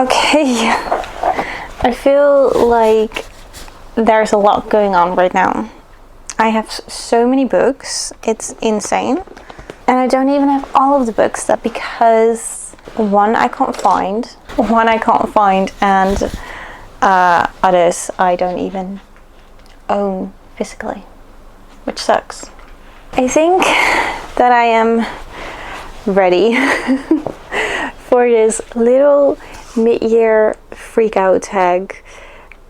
Okay, I feel like there's a lot going on right now. I have so many books, it's insane. And I don't even have all of the books, that because one I can't find, and others I don't even own physically, which sucks. I think that I am ready for this little mid-year freak out tag.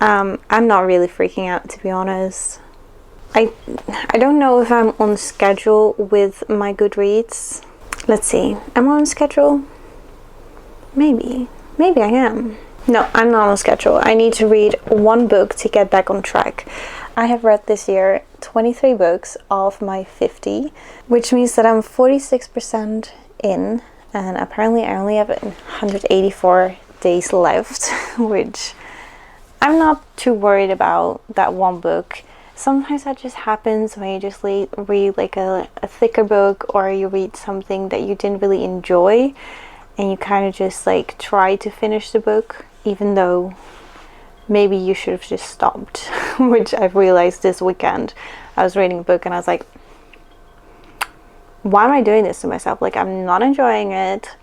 I'm not really freaking out, to be honest. I don't know if I'm on schedule with my Goodreads. Let's see. Am I on schedule? Maybe I am. No, I'm not on schedule. I need to read one book to get back on track. I have read this year 23 books of my 50, which means that I'm 46% in, and apparently I only have 184 days left, which I'm not too worried about that one book. Sometimes that just happens when you just read like a thicker book, or you read something that you didn't really enjoy and you kind of just like try to finish the book, even though maybe you should have just stopped. Which I've realized this weekend. I was reading a book and I was like, why am I doing this to myself? Like, I'm not enjoying it.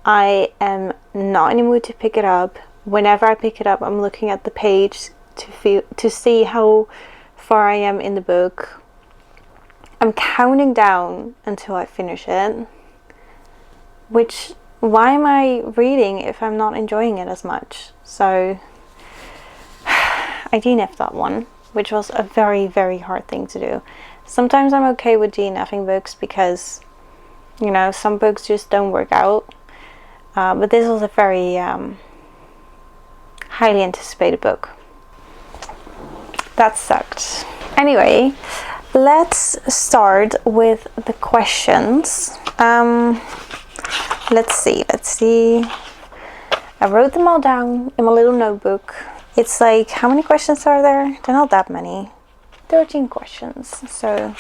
I am not in the mood to pick it up. Whenever I pick it up, I'm looking at the page to see how far I am in the book. I'm counting down until I finish it. Which, why am I reading if I'm not enjoying it as much? So I DNF'd that one, which was a very, very hard thing to do. Sometimes I'm okay with DNFing books because, you know, some books just don't work out. But this was a very highly anticipated book. That sucked. Anyway, let's start with the questions. Let's see. I wrote them all down in my little notebook. It's like, how many questions are there? They're not that many. 13 questions. So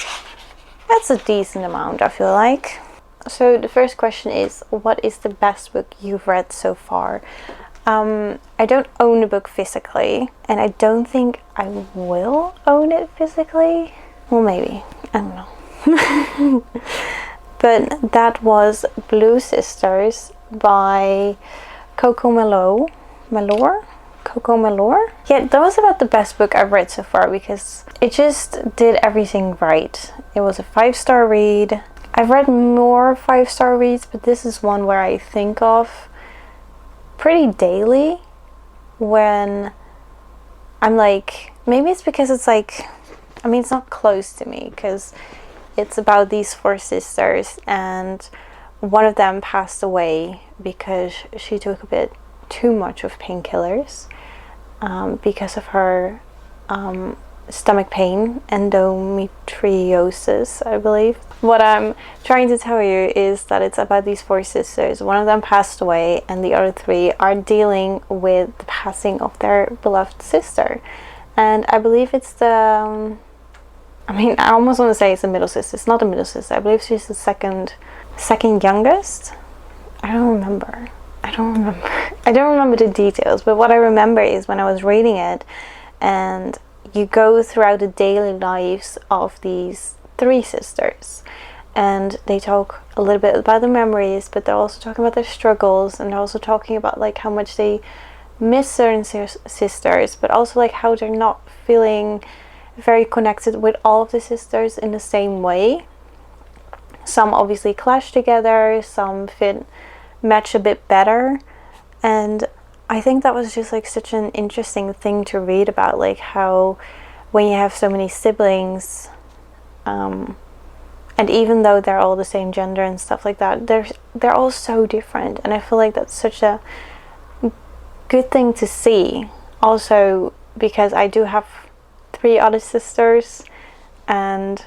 that's a decent amount, I feel like. So the first question is, what is the best book you've read so far? I don't own a book physically, and I don't think I will own it physically. Well, maybe. I don't know. But that was Blue Sisters by Coco Malore. Yeah, that was about the best book I've read so far because it just did everything right. It was a 5-star read. I've read more 5-star reads, but this is one where I think of pretty daily when I'm like, maybe it's because it's like, I mean, it's not close to me because it's about these 4 sisters, and one of them passed away because she took a bit too much of painkillers because of her stomach pain, endometriosis, I believe. What I'm trying to tell you is that it's about these 4 sisters. One of them passed away, and the other 3 are dealing with the passing of their beloved sister. And I believe it's the I almost want to say it's the middle sister. It's not the middle sister. I believe she's the second youngest. I don't remember the details, but what I remember is when I was reading it, and you go throughout the daily lives of these 3 sisters, and they talk a little bit about the memories, but they're also talking about their struggles, and they're also talking about like how much they miss certain sisters, but also like how they're not feeling very connected with all of the sisters in the same way. Some obviously clash together, some match a bit better, and I think that was just like such an interesting thing to read about, like how when you have so many siblings, and even though they're all the same gender and stuff like that, they're all so different, and I feel like that's such a good thing to see. Also because I do have 3 other sisters, and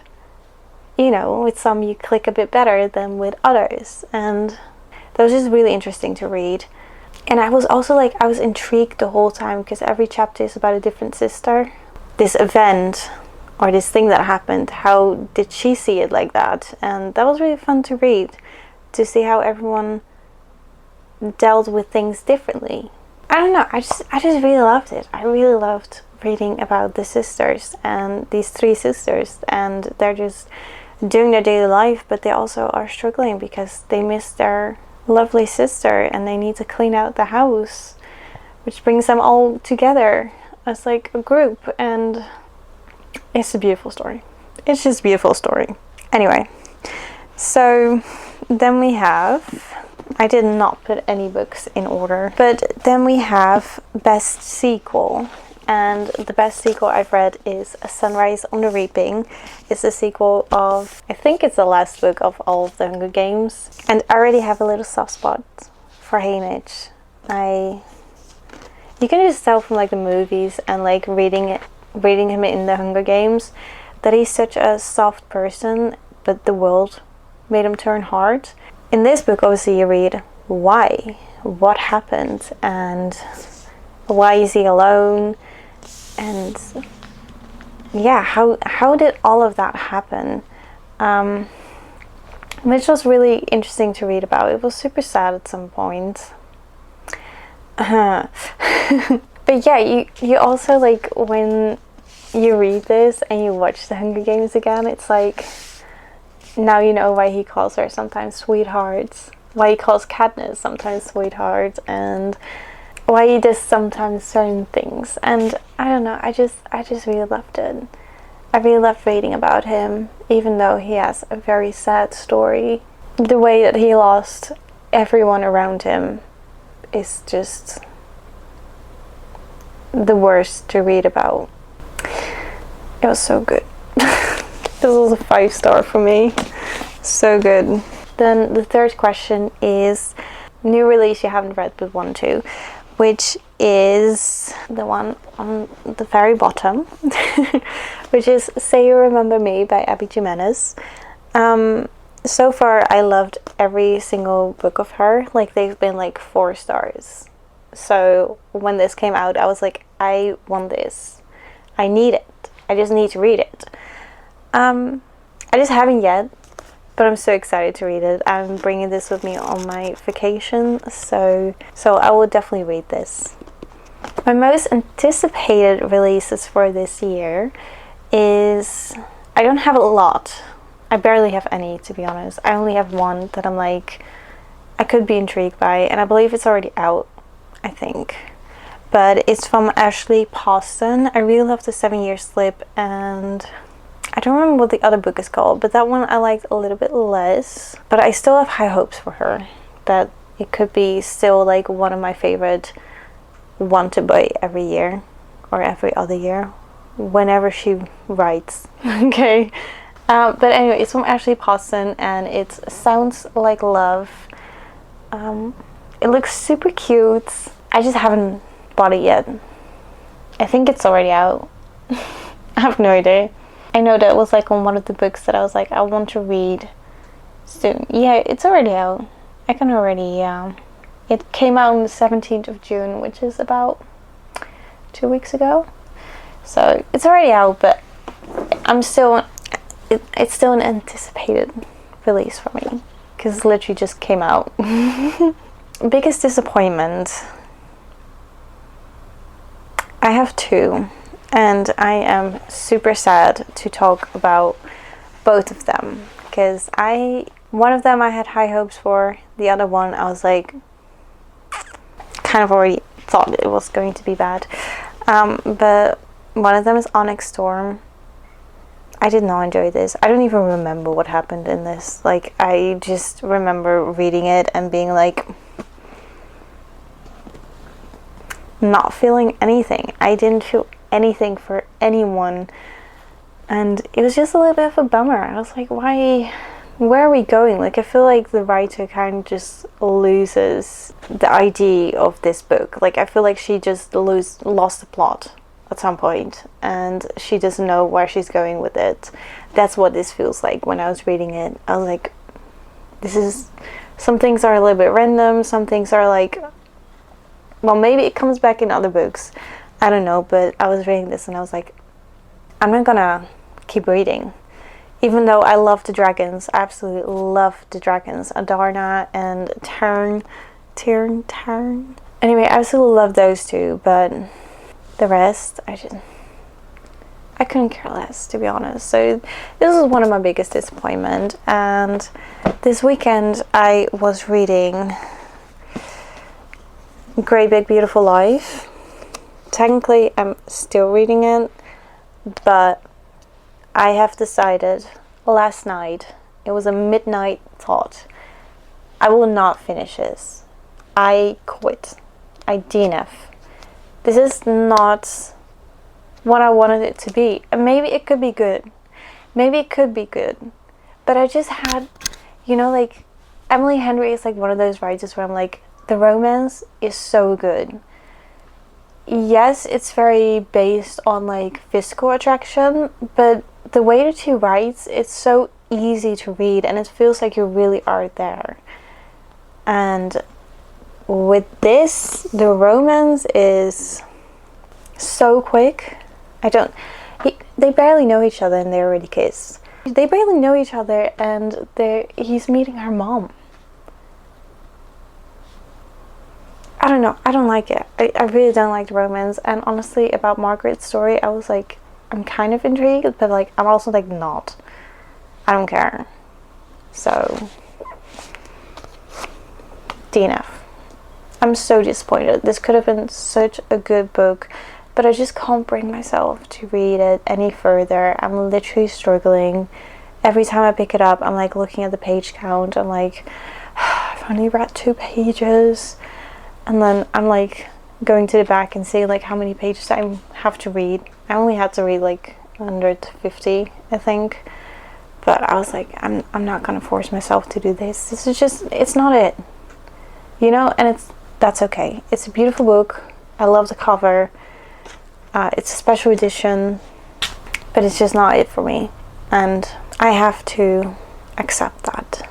you know, with some you click a bit better than with others, and that was just really interesting to read. And I was also like, I was intrigued the whole time because every chapter is about a different sister. This event or this thing that happened, how did she see it like that? And that was really fun to read, to see how everyone dealt with things differently. don't know, I just really loved it. I really loved reading about the sisters, and these three sisters, and they're just doing their daily life, but they also are struggling because they miss their lovely sister and they need to clean out the house, which brings them all together as like a group. And it's a beautiful story. It's just a beautiful story. Anyway, so then we have, I did not put any books in order, but then we have best sequel. And the best sequel I've read is A Sunrise on the Reaping. It's a sequel of, I think it's the last book of all of the Hunger Games. And I already have a little soft spot for Haymitch. You can just tell from like the movies and like reading him in the Hunger Games that he's such a soft person, but the world made him turn hard. In this book, obviously, you read why, what happened, and why is he alone, and yeah, how did all of that happen? Which was really interesting to read about. It was super sad at some point. But yeah, you also, like, when you read this and you watch the Hunger Games again, it's like, now you know why he calls her sometimes sweethearts, why he calls Katniss sometimes sweetheart, and why he does sometimes certain things. And I don't know, I just really loved it. I really loved reading about him, even though he has a very sad story. The way that he lost everyone around him is just the worst to read about. It was so good. This was a 5-star for me. So good. Then the third question is new release you haven't read but want to, which is the one on the very bottom, which is Say You Remember Me by Abby Jimenez. So far I loved every single book of her. Like, they've been like 4 stars. So when this came out, I was like, I want this. I need it. I just need to read it. I just haven't yet, but I'm so excited to read it. I'm bringing this with me on my vacation, so I will definitely read this. My most anticipated releases for this year is, I don't have a lot. I barely have any, to be honest. I only have one that I'm like, I could be intrigued by, and I believe it's already out, I think. But it's from Ashley Poston. I really love The 7-Year Slip, and I don't remember what the other book is called, but that one I liked a little bit less. But I still have high hopes for her, that it could be still like one of my favorite want to buy every year or every other year, whenever she writes. Okay. But anyway, it's from Ashley Poston, and it sounds like love. It looks super cute. I just haven't bought it yet. I think it's already out. I have no idea. I know that was like on one of the books that I was like, I want to read soon. Yeah, it's already out. I can already, It came out on the 17th of June, which is about 2 weeks ago. So it's already out, but I'm still, it's still an anticipated release for me, because it literally just came out. Biggest disappointment. I have 2. And I am super sad to talk about both of them, because one of them I had high hopes for, the other one I was like, kind of already thought it was going to be bad. But one of them is Onyx Storm. I did not enjoy this. I don't even remember what happened in this. Like, I just remember reading it and being like, not feeling anything. I didn't feel anything for anyone, and it was just a little bit of a bummer. I was like, why, where are we going? Like, I feel like the writer kind of just loses the idea of this book. Like, I feel like she just lost the plot at some point, and she doesn't know where she's going with it. That's what this feels like when I was reading it. I was like, some things are a little bit random, some things are like, well, maybe it comes back in other books, I don't know, but I was reading this and I was like, I'm not gonna keep reading. Even though I love the dragons, I absolutely love the dragons. Adarna and Tarn. Anyway, I absolutely love those two, but the rest, I couldn't care less, to be honest. So this was one of my biggest disappointment. And this weekend I was reading Great Big Beautiful Life. Technically I'm still reading it, but I have decided last night, it was a midnight thought, I will not finish this. I quit. I DNF. This is not what I wanted it to be. And maybe it could be good. Maybe it could be good. But I just had, you know, like, Emily Henry is like one of those writers where I'm like, the romance is so good. Yes, it's very based on like physical attraction, but the way that she writes, it's so easy to read and it feels like you really are there. And with this, the romance is so quick. They barely know each other and they already kiss. They barely know each other and he's meeting her mom. I don't know. I don't like it. I really don't like the romance. And honestly, about Margaret's story, I was like, I'm kind of intrigued, but like, I'm also like not. I don't care. So, DNF. I'm so disappointed. This could have been such a good book, but I just can't bring myself to read it any further. I'm literally struggling. Every time I pick it up, I'm like looking at the page count. I'm like, I've only read 2 pages. And then I'm like going to the back and seeing like how many pages I have to read. I only had to read like 150, I think. But I was like, I'm not gonna force myself to do this. This is just, it's not it. You know, and that's okay. It's a beautiful book. I love the cover. It's a special edition, but it's just not it for me. And I have to accept that.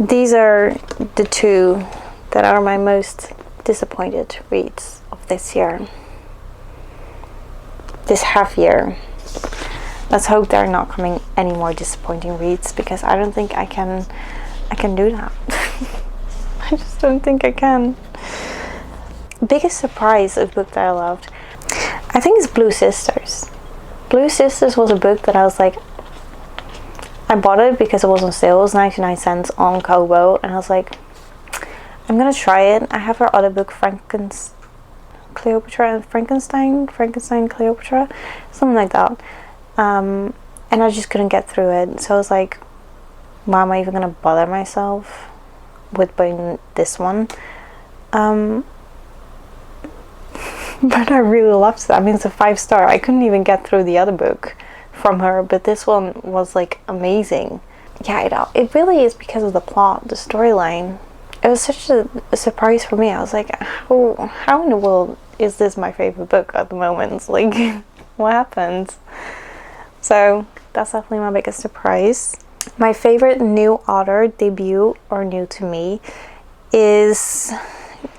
These are the 2 that are my most disappointed reads of this year. This half year. Let's hope there are not coming any more disappointing reads, because I don't think I can do that. I just don't think I can. Biggest surprise of book that I loved, I think it's Blue Sisters. Blue Sisters was a book that I was like, I bought it because it was on sale. It was 99 cents on Kobo, and I was like, I'm gonna try it. I have her other book, Cleopatra and Frankenstein, Cleopatra, something like that. And I just couldn't get through it. So I was like, why am I even gonna bother myself with buying this one? But I really loved it. I mean, it's a 5-star. I couldn't even get through the other book from her, but this one was like amazing. Yeah, it really is because of the plot, the storyline. It was such a surprise for me. I was like, how in the world is this my favorite book at the moment? Like, what happened? So that's definitely my biggest surprise. My favorite new author debut, or new to me, is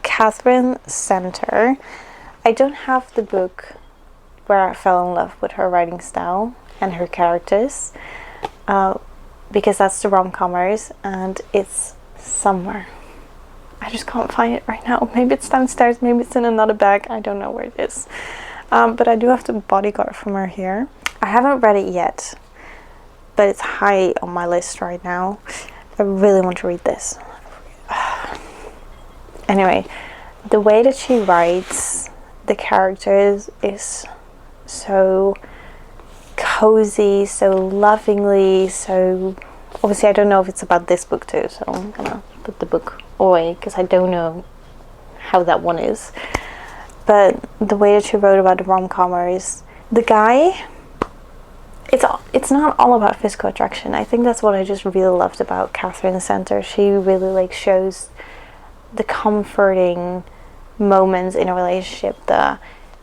Catherine Center. I don't have the book where I fell in love with her writing style and her characters, because that's the rom-comers, and it's somewhere. I just can't find it right now. Maybe it's downstairs, maybe it's in another bag. I don't know where it is. But I do have the Bodyguard from her here. I haven't read it yet, but it's high on my list right now. I really want to read this. Anyway, the way that she writes the characters is so cozy, so lovingly, so obviously I don't know if it's about this book too, so I'm gonna put the book away because I don't know how that one is. But the way that she wrote about the rom-comers, the guy, it's not all about physical attraction. I think that's what I just really loved about Catherine Center. She really like shows the comforting moments in a relationship, the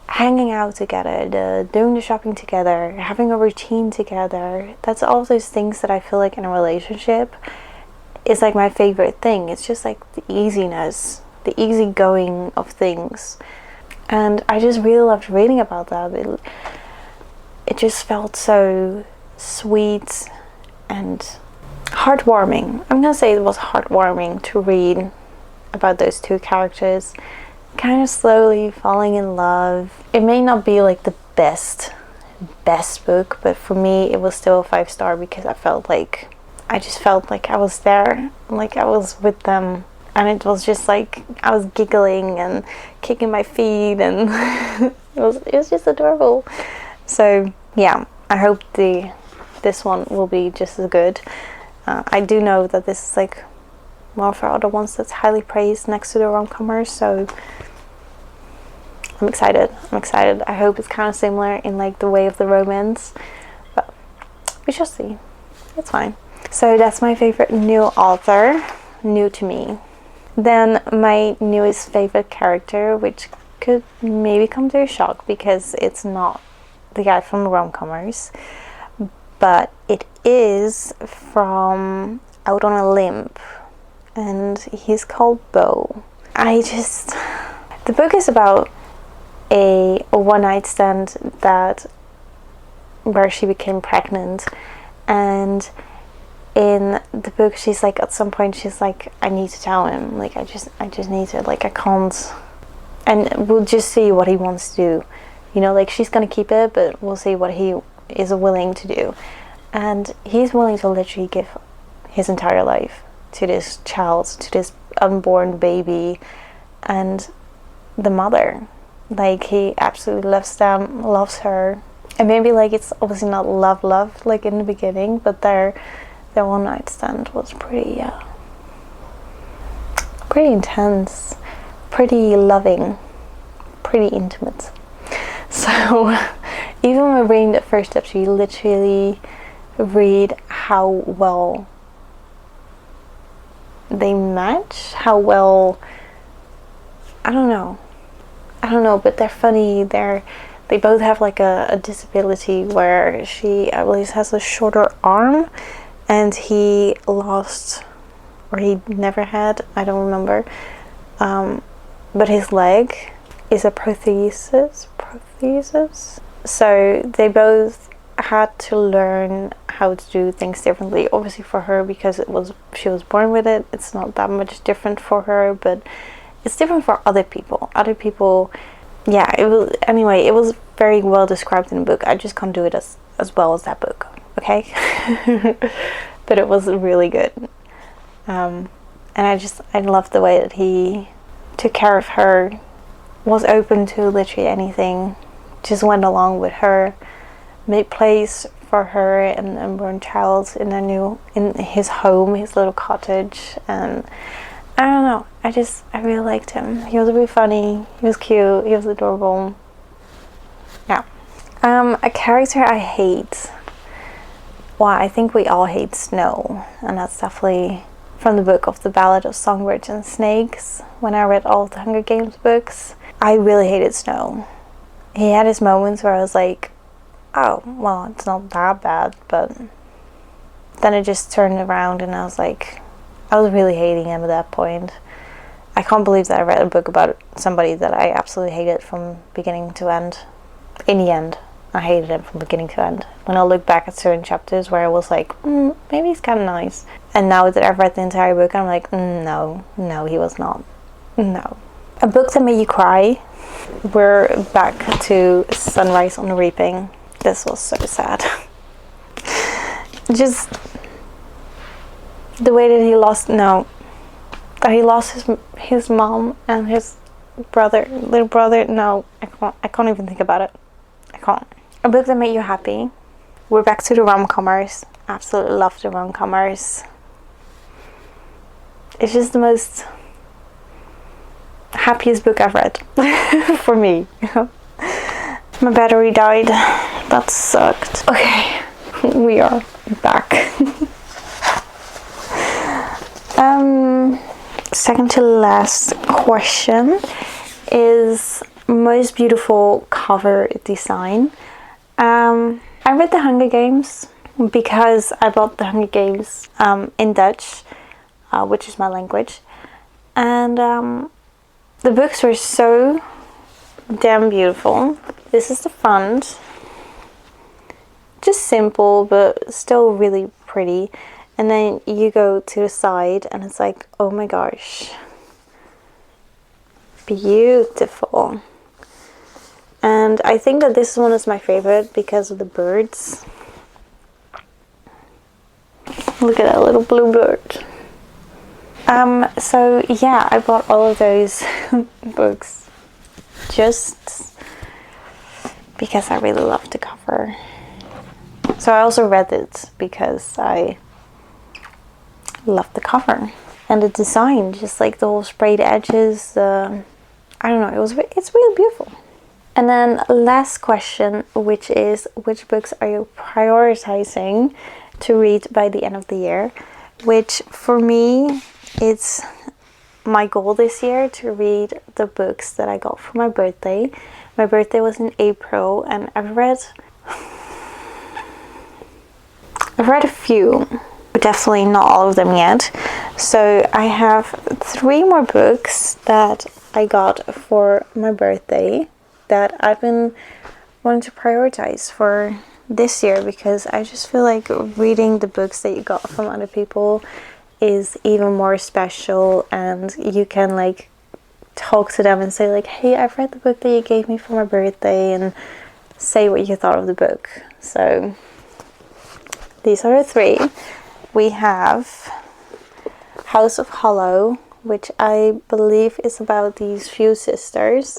hanging out together, the doing the shopping together, having a routine together. That's all those things that I feel like in a relationship is like my favorite thing. It's just like the easiness, the easygoing of things, and I just really loved reading about that. It just felt so sweet and heartwarming. I'm gonna say it was heartwarming to read about those 2 characters, kind of slowly falling in love. It may not be like the best book, but for me it was still a 5-star because I just felt like I was there, like I was with them, and it was just like I was giggling and kicking my feet, and it was just adorable. So yeah, I hope this one will be just as good. I do know that this is like one of our other ones that's highly praised next to the rom-comers, so I'm excited. I hope it's kind of similar in like the way of the romance, but we shall see. It's fine. So that's my favorite new author, new to me. Then my newest favorite character, which could maybe come to a shock because it's not the guy from the rom-comers, but it is from Out on a Limb, and he's called Beau. The book is about a one-night stand where she became pregnant, and in the book she's like, at some point she's like, I need to tell him, like I just need to, like I can't, and we'll just see what he wants to do, you know, like she's gonna keep it, but we'll see what he is willing to do. And he's willing to literally give his entire life to this child, to this unborn baby, and the mother. Like he absolutely loves them, loves her, and maybe like it's obviously not love like in the beginning, but their one night stand was pretty intense, pretty loving, pretty intimate. So even when reading the first chapter, you literally read how well they match, how well, I don't know, but they're funny. They both have like a disability where she at least has a shorter arm, and he lost, or he never had, I don't remember, but his leg is a prosthesis. So they both had to learn how to do things differently. Obviously for her, because she was born with it, it's not that much different for her, but it's different for other people. Yeah, it was very well described in the book. I just can't do it as well as that book, okay? But it was really good. And I loved the way that he took care of her, was open to literally anything, just went along with her, made place for her and an unborn child in his home, his little cottage. And I don't know, I really liked him. He was really funny, he was cute, he was adorable. Yeah. A character I hate. Well, I think we all hate Snow, and that's definitely from the book of The Ballad of Songbirds and Snakes. When I read all the Hunger Games books, I really hated Snow. He had his moments where I was like, oh, well, it's not that bad, but then it just turned around and I was like, I was really hating him at that point. I can't believe that I read a book about somebody that I absolutely hated from beginning to end. In the end, I hated him from beginning to end. When I look back at certain chapters where I was like, maybe he's kind of nice. And now that I've read the entire book, I'm like, no, he was not. No. A book that made you cry. We're back to Sunrise on the Reaping. This was so sad. Just the way that he lost his mom and his little brother. No, I can't even think about it. I can't. A book that made you happy. We're back to the rom-comers. Absolutely love the rom-comers. It's just the most happiest book I've read for me. My battery died. That sucked. Okay, we are back. Second to last question is most beautiful cover design. I read the Hunger Games because I bought the Hunger Games in Dutch, which is my language, and the books were so damn beautiful. This is the front, just simple but still really pretty, and then you go to the side and it's like, oh my gosh, beautiful. And I think that this one is my favorite because of the birds. Look at that little blue bird. So yeah, I bought all of those books just because I really love the cover. So I also read it because I love the cover and the design, just like the whole sprayed edges. I don't know, it's really beautiful. And then last question, which is, which books are you prioritizing to read by the end of the year? Which for me, it's my goal this year to read the books that I got for my birthday. My birthday was in April, and I've read a few, but definitely not all of them yet. So I have 3 more books that I got for my birthday that I've been wanting to prioritize for this year, because I just feel like reading the books that you got from other people is even more special, and you can like talk to them and say like, hey, I've read the book that you gave me for my birthday, and say what you thought of the book. So these are the 3. We have House of Hollow, which I believe is about these few sisters,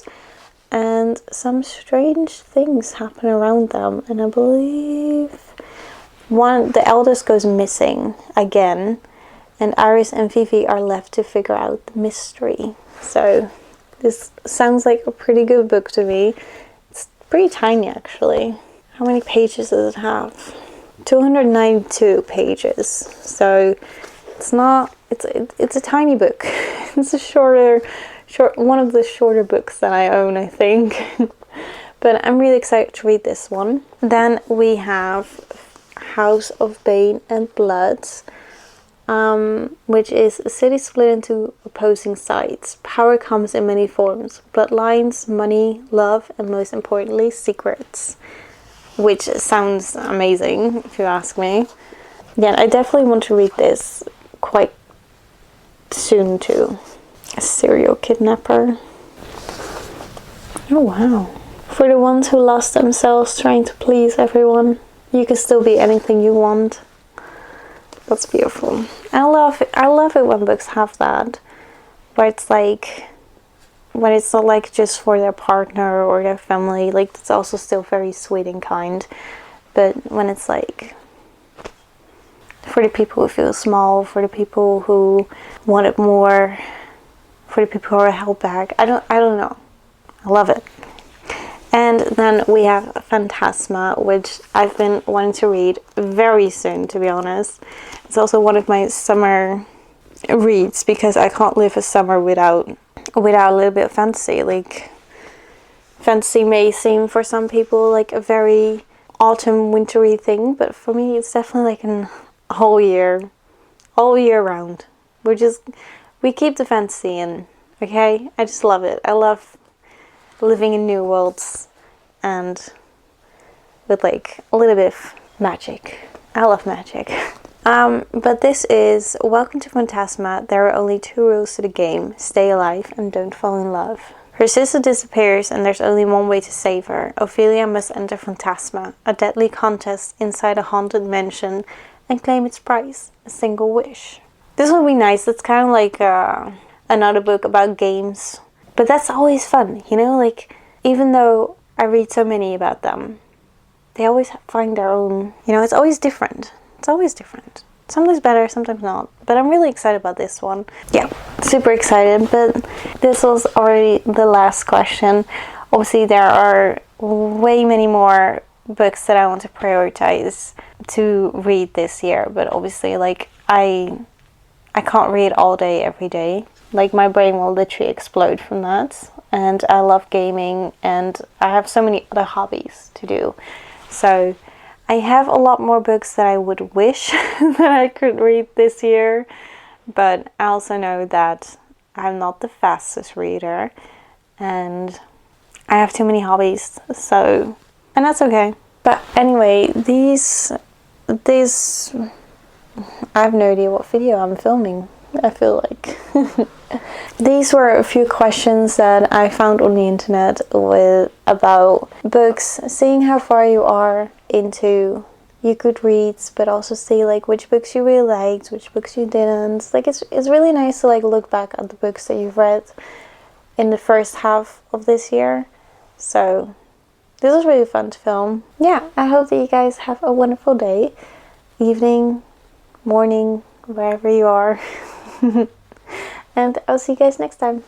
and some strange things happen around them, and I believe the eldest goes missing again, and Iris and Vivi are left to figure out the mystery. So this sounds like a pretty good book to me. It's pretty tiny actually. How many pages does it have? 292 pages. So it's not, it's a tiny book. It's a short one of the shorter books that I own, I think. But I'm really excited to read this one. Then we have House of Bane and Blood, which is a city split into opposing sides. Power comes in many forms: bloodlines, money, love, and most importantly, secrets. Which sounds amazing, if you ask me. Yeah, I definitely want to read this quite soon too. A serial kidnapper. Oh wow. For the ones who lost themselves trying to please everyone, you can still be anything you want. That's beautiful. I love it when books have that, where it's like, when it's not like just for their partner or their family, like it's also still very sweet and kind, but when it's like for the people who feel small, for the people who want it more, for the people who are held back, I don't know, I love it. And then we have Phantasma, which I've been wanting to read very soon, to be honest. It's also one of my summer reads, because I can't live a summer without a little bit of fantasy. Like, fantasy may seem for some people like a very autumn wintry thing, but for me it's definitely like an all year round. We keep the fantasy in, okay? I just love it. I love living in new worlds and with like a little bit of magic. I love magic. But this is Welcome to Phantasma. There are only 2 rules to the game: stay alive and don't fall in love. Her sister disappears and there's only one way to save her. Ophelia must enter Phantasma, a deadly contest inside a haunted mansion, and claim its prize, a single wish. This would be nice. It's kind of like another book about games. But that's always fun, you know? Like, even though I read so many about them, they always find their own, you know, it's always different. It's always different. Sometimes better, sometimes not. But I'm really excited about this one. Yeah, super excited. But this was already the last question. Obviously, there are way many more books that I want to prioritize to read this year. But obviously, like, I can't read all day, every day. Like, my brain will literally explode from that. And I love gaming, and I have so many other hobbies to do. So I have a lot more books that I would wish that I could read this year, but I also know that I'm not the fastest reader, and I have too many hobbies, so, and that's okay. But anyway, these, I have no idea what video I'm filming. I feel like. These were a few questions that I found on the internet about books, seeing how far you are into your Goodreads, but also see like which books you really liked, which books you didn't. Like it's really nice to like look back at the books that you've read in the first half of this year. So this was really fun to film. Yeah, I hope that you guys have a wonderful day, evening, morning, wherever you are. And I'll see you guys next time.